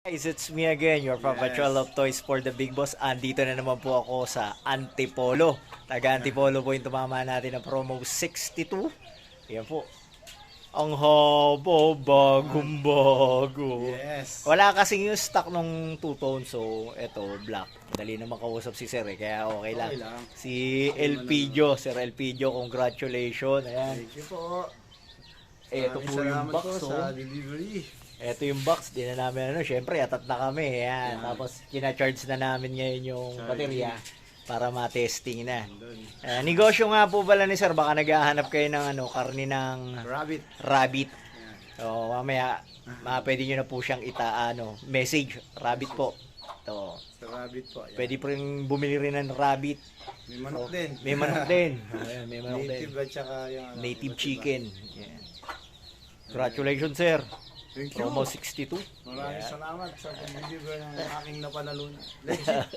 Guys, it's me again, your perpetual of toys for the big boss. Andito na naman po ako sa Antipolo. Taga-Antipolo po yung tumama natin ng promo 62. Ayan po. Ang haba, bagong bago. Yes. Wala kasing yung stock nung two-tone, so eto, black. Dali na makausap si Sir kaya okay lang. Okay lang. Si Elpidio, Sir Elpidio, congratulations. Ayan. Thank you po. Eto po yung Salamat box, po oh. sa delivery. Ito yung box, di na namin syempre atat na kami. Yan. Yan. Tapos kina-charge na namin ngayon yung Charging. baterya para ma-testing na. Andun. Negosyo nga po pala ni Sir, baka naghahanap kayo ng karne ng Rabbit. rabbit. Yan. So mamaya, pwede nyo na po siyang message, rabbit po. To. Sa rabbit po. Yan. Pwede po rin bumili rin ng rabbit. May manok Oh, din. May manok din. Ayan, may manok din. Native at saka yung Native iba't iba. chicken. Yan. Congratulations, Sir. Thank you. Promo 62. Maraming Yan. salamat sa pag-deliver ng aking napanalunan. Legit.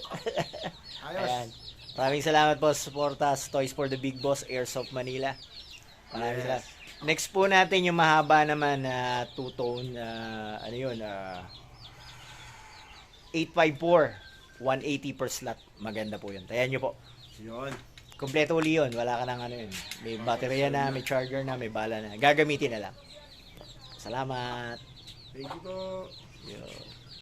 Ayos. Ayan. Maraming salamat po sa suporta sa Toys for the Big Boss, Airsoft Manila. Maraming Yes. salamat. Next po natin yung mahaba naman na two-tone, 854, 180 per slot. Maganda po yun. Tayan nyo po. Yun. Kompleto uli yun. Wala ka nang yun. May baterya na, may charger na, may bala na. Gagamitin na lang. Salamat. Thank you po. Yun.